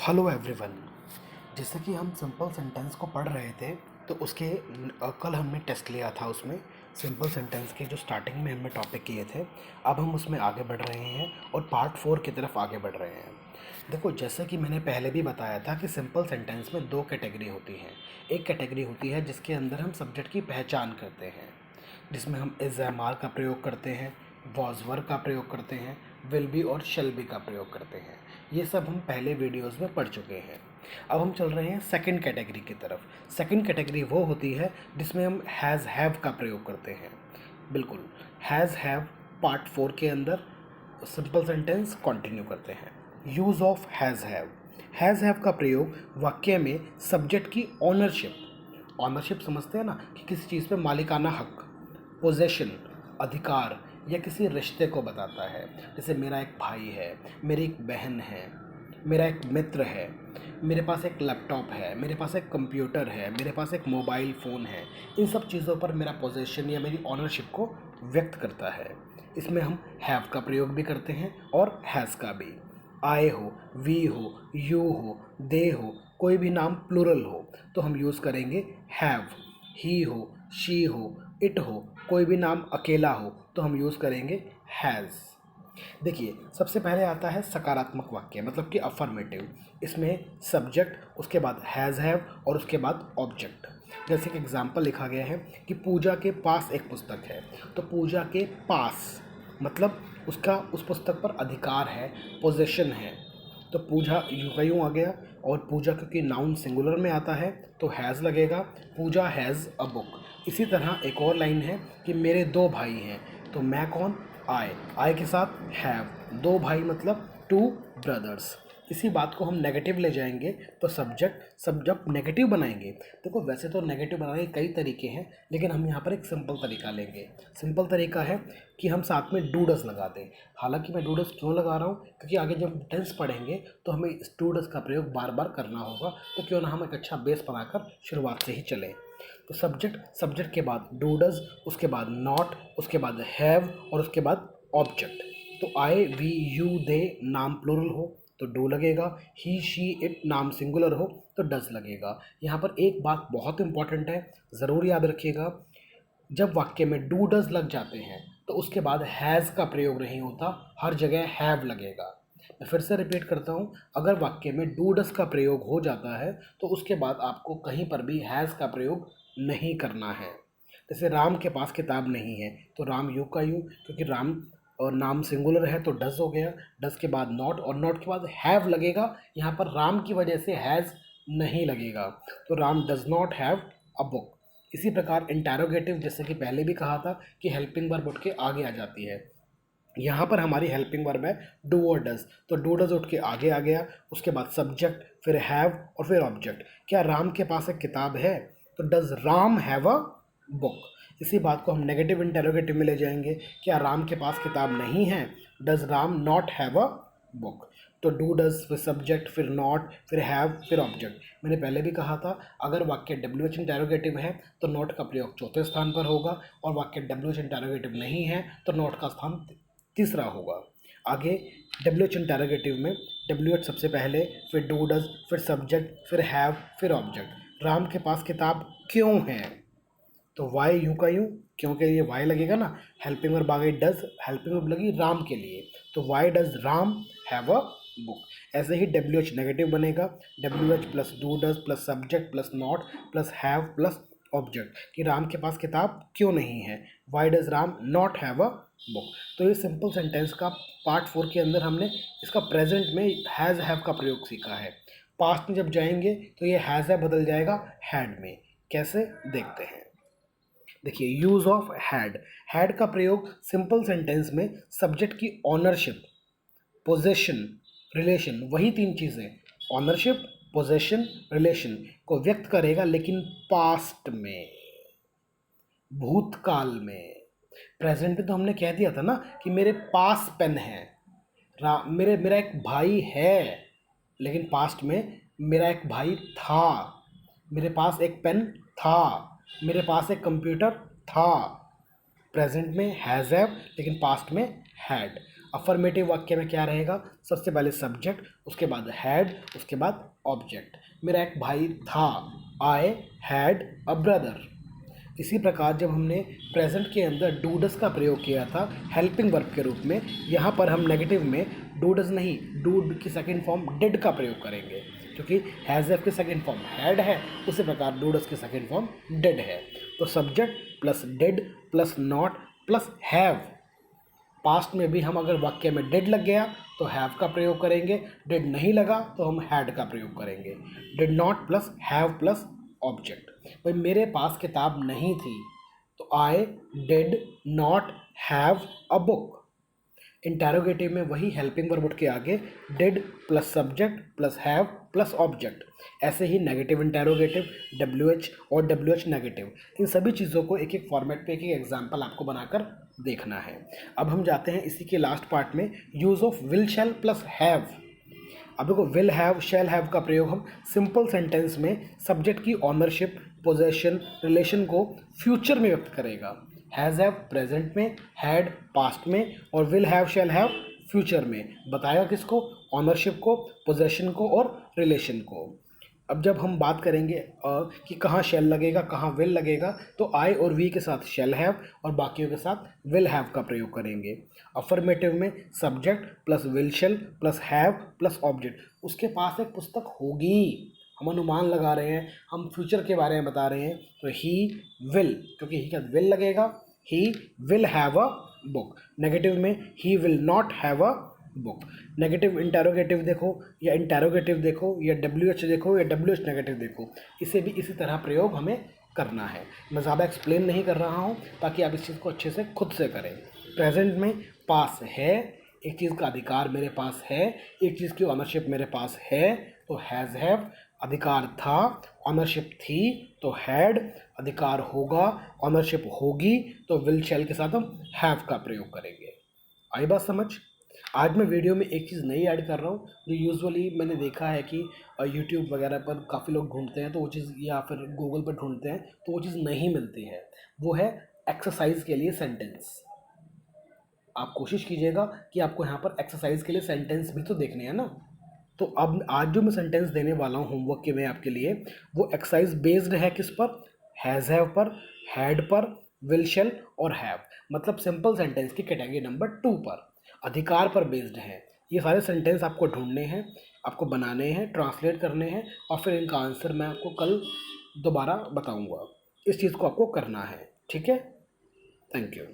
Hello everyone. जैसे कि हम सिंपल सेंटेंस को पढ़ रहे थे तो उसके कल हमने टेस्ट लिया था। उसमें सिंपल सेंटेंस के जो स्टार्टिंग में हमने टॉपिक किए थे, अब हम उसमें आगे बढ़ रहे हैं और पार्ट 4 की तरफ आगे बढ़ रहे हैं। देखो, जैसे कि मैंने पहले भी बताया था कि सिंपल सेंटेंस में दो कैटेगरी होती हैं। एक कैटेगरी होती है जिसके अंदर हम सब्जेक्ट की पहचान करते हैं, जिसमें हम इज़ एम आर का प्रयोग करते हैं, वॉज वर का प्रयोग करते हैं, विल बी और शेल बी का प्रयोग करते हैं। ये सब हम पहले वीडियोस में पढ़ चुके हैं। अब हम चल रहे हैं सेकंड कैटेगरी की तरफ। सेकंड कैटेगरी वो होती है जिसमें हम हैज़ हैव का प्रयोग करते हैं। बिल्कुल, हैज़ हैव पार्ट 4 के अंदर सिंपल सेंटेंस कंटिन्यू करते हैं। Use of has have. Has have का प्रयोग वाक्य में सब्जेक्ट की ऑनरशिप समझते हैं ना, कि किसी चीज़ पे मालिकाना हक, पोजेशन, अधिकार या किसी रिश्ते को बताता है। जैसे मेरा एक भाई है, मेरी एक बहन है, मेरा एक मित्र है, मेरे पास एक लैपटॉप है, मेरे पास एक कंप्यूटर है, मेरे पास एक मोबाइल फ़ोन है। इन सब चीज़ों पर मेरा पोजेशन या मेरी ऑनरशिप को व्यक्त करता है। इसमें हम हैव का प्रयोग भी करते हैं और हैज़ का भी। आए हो, वी हो, यू हो, दे हो, कोई भी नाम प्लूरल हो तो हम यूज़ करेंगे हैव। ही हो, शी हो, इट हो, कोई भी नाम अकेला हो तो हम यूज़ करेंगे हैज़। देखिए, सबसे पहले आता है सकारात्मक वाक्य, मतलब कि अफर्मेटिव। इसमें सब्जेक्ट, उसके बाद हैज़ हैव और उसके बाद ऑब्जेक्ट। जैसे कि एग्जाम्पल लिखा गया है कि पूजा के पास एक पुस्तक है, तो पूजा के पास मतलब उसका उस पुस्तक पर अधिकार है, पोजेशन है। तो पूजा यूँ का यूँ आ गया, और पूजा क्योंकि नाउन सिंगुलर में आता है तो हैज़ लगेगा। पूजा हैज़ अ बुक। इसी तरह एक और लाइन है कि मेरे दो भाई हैं, तो मैं कौन, आई के साथ हैव। दो भाई मतलब टू ब्रदर्स। इसी बात को हम नेगेटिव ले जाएंगे तो सब्जेक्ट सब जब नेगेटिव बनाएंगे, देखो वैसे तो नेगेटिव बनाने के कई तरीके हैं, लेकिन हम यहाँ पर एक सिंपल तरीका लेंगे। सिंपल तरीका है कि हम साथ में डूडस लगा दें। हालांकि मैं डूडस क्यों लगा रहा हूँ, क्योंकि आगे जब टेंस पढ़ेंगे तो हमें इस डूडस का प्रयोग बार बार करना होगा, तो क्यों ना हम एक अच्छा बेस बनाकर शुरुआत से ही चलें। तो सब्जेक्ट के बाद डू डज, उसके बाद नॉट, उसके बाद हैव और उसके बाद ऑब्जेक्ट। तो आई, वी, यू, दे नाम प्लूरल हो तो डू लगेगा, ही, शी, इट नाम सिंगुलर हो तो डज लगेगा। यहाँ पर एक बात बहुत इंपॉर्टेंट है, ज़रूर याद रखिएगा। जब वाक्य में डू डज लग जाते हैं तो उसके बाद हैज़ का प्रयोग नहीं होता, हर जगह हैव लगेगा। मैं फिर से रिपीट करता हूँ, अगर वाक्य में डू डज का प्रयोग हो जाता है तो उसके बाद आपको कहीं पर भी हैज़ का प्रयोग नहीं करना है। जैसे राम के पास किताब नहीं है, तो राम यू का यू, क्योंकि राम और नाम सिंगुलर है तो डज हो गया। डज के बाद नॉट और नॉट के बाद हैव लगेगा। यहाँ पर राम की वजह से हैज़ नहीं लगेगा, तो Ram does not have a book. इसी प्रकार इंटैरोगेटिव, जैसे कि पहले भी कहा था कि हेल्पिंग वर्ब उठ के आगे आ जाती है। यहाँ पर हमारी हेल्पिंग वर्ब है डू और डज, तो डू डज उठ के आगे आ गया, उसके बाद सब्जेक्ट, फिर हैव और फिर ऑब्जेक्ट। क्या राम के पास एक किताब है, तो does Ram have a book. इसी बात को हम नेगेटिव इंटेरोगेटिव में ले जाएंगे, क्या राम के पास किताब नहीं है, does Ram not have a book. तो डू डज, फिर सब्जेक्ट, फिर नॉट, फिर हैव, फिर ऑब्जेक्ट। मैंने पहले भी कहा था, अगर वाक्य डब्ल्यू एच इंटेरोगेटिव है तो नॉट का प्रयोग चौथे स्थान पर होगा, और वाक्य डब्ल्यू एच इंटेरोगेटिव नहीं है तो नॉट का स्थान तीसरा होगा। आगे डब्ल्यू एच इंटेरोगेटिव में डब्ल्यू एच सबसे पहले, फिर डू डज, फिर सब्जेक्ट, फिर हैव, फिर ऑब्जेक्ट। राम के पास किताब क्यों है, तो वाई यू का यू, क्योंकि ये वाई लगेगा ना। हेल्पिंग वर्ब आ गई डज, हेल्पिंग वर्ब लगी राम के लिए, तो why does Ram have a book. ऐसे ही डब्ल्यू एच नेगेटिव बनेगा, W H plus do does plus subject plus not plus have plus object, कि राम के पास किताब क्यों नहीं है, why does Ram not have a book. तो ये सिंपल सेंटेंस का पार्ट 4 के अंदर हमने इसका प्रेजेंट में हैज़ हैव का प्रयोग सीखा है। पास्ट में जब जाएंगे तो ये हैज़ हैव बदल जाएगा हैड में। कैसे, देखते हैं। देखिए, यूज ऑफ हैड का प्रयोग सिंपल सेंटेंस में सब्जेक्ट की ऑनरशिप, पोजेशन, रिलेशन, वही तीन चीज़ें, ऑनरशिप, पोजेशन, रिलेशन को व्यक्त करेगा, लेकिन पास्ट में, भूतकाल में। प्रेजेंट में तो हमने कह दिया था ना कि मेरे पास पेन है, मेरा एक भाई है, लेकिन पास्ट में मेरा एक भाई था, मेरे पास एक पेन था, मेरे पास एक कंप्यूटर था। प्रेजेंट में हैज़ हैव, लेकिन पास्ट में हैड। अफर्मेटिव वाक्य में क्या रहेगा, सबसे पहले सब्जेक्ट, उसके बाद हैड, उसके बाद ऑब्जेक्ट। मेरा एक भाई था, आई हैड अ ब्रदर। इसी प्रकार जब हमने प्रेजेंट के अंदर डू डज का प्रयोग किया था हेल्पिंग वर्ब के रूप में, यहाँ पर हम नेगेटिव में डू डज नहीं, डू की सेकंड फॉर्म डिड का प्रयोग करेंगे, क्योंकि हैज़ हैव की सेकंड फॉर्म हैड है, उसी प्रकार डू डज की सेकंड फॉर्म डिड है। तो subject plus did plus not plus have. Past में भी हम अगर वाक्य में डिड लग गया तो हैव का प्रयोग करेंगे, डिड नहीं लगा तो हम हैड का प्रयोग करेंगे। Did not plus have plus object. भाई मेरे पास किताब नहीं थी, तो I did not have a book. Interrogative में वही हेल्पिंग वर्ब उठ के आगे did plus subject plus have plus object. ऐसे ही नेगेटिव इंटेरोगेटिव, WH और WH नेगेटिव, इन सभी चीज़ों को एक एक फॉर्मेट पे एक एक एग्जाम्पल आपको बनाकर देखना है। अब हम जाते हैं इसी के लास्ट पार्ट में, use of will shell plus have. अब देखो विल हैव शैल हैव का प्रयोग हम सिंपल सेंटेंस में सब्जेक्ट की ऑनरशिप, पोजेशन, रिलेशन को फ्यूचर में व्यक्त करेगा। हैज़ हैव प्रेजेंट में, हैड पास्ट में, और will have shall have future में। बताएगा किसको, ऑनरशिप को, पोजेशन को और रिलेशन को। अब जब हम बात करेंगे कि कहाँ शैल लगेगा कहाँ विल लगेगा, तो आई और वी के साथ शैल हैव और बाकियों के साथ विल हैव का प्रयोग करेंगे। अफर्मेटिव में subject plus will shell plus have plus object. उसके पास एक पुस्तक होगी, हम अनुमान लगा रहे हैं, हम फ्यूचर के बारे में बता रहे हैं, तो ही विल, क्योंकि ही का विल लगेगा, he will have a book. Negative में he will not have a book. Negative interrogative देखो या इंटेरोगेटिव देखो या WH देखो या WH नेगेटिव देखो, इसे भी इसी तरह प्रयोग हमें करना है। मैं ज़्यादा एक्सप्लेन नहीं कर रहा हूँ ताकि आप इस चीज़ को अच्छे से खुद से करें। प्रेजेंट में पास है, एक चीज़ का अधिकार मेरे पास है, एक चीज़ की ऑनरशिप मेरे पास है, तो हैज़ हैव। अधिकार था, ऑनरशिप थी, तो हैड। अधिकार होगा, ऑनरशिप होगी, तो विल शैल के साथ हम हैव का प्रयोग करेंगे। आई बात समझ। आज मैं वीडियो में एक चीज़ नई ऐड कर रहा हूँ, जो यूजुअली मैंने देखा है कि यूट्यूब वगैरह पर काफ़ी लोग ढूंढते हैं, तो वो चीज़, या फिर गूगल पर ढूंढते हैं तो वो चीज़ नहीं मिलती है। वो है एक्सरसाइज के लिए सेंटेंस। आप कोशिश कीजिएगा कि आपको यहाँ पर एक्सरसाइज के लिए सेंटेंस भी तो देखने हैं ना। तो अब आज जो मैं सेंटेंस देने वाला हूँ होमवर्क के में आपके लिए, वो एक्सरसाइज बेस्ड है किस पर, हैज़ हैव पर, हैड पर, विल शैल और हैव, मतलब सिंपल सेंटेंस की कैटेगरी नंबर 2 पर, अधिकार पर बेस्ड है। ये सारे सेंटेंस आपको ढूंढने हैं, आपको बनाने हैं, ट्रांसलेट करने हैं, और फिर इनका आंसर मैं आपको कल दोबारा बताऊंगा। इस चीज़ को आपको करना है, ठीक है। Thank you.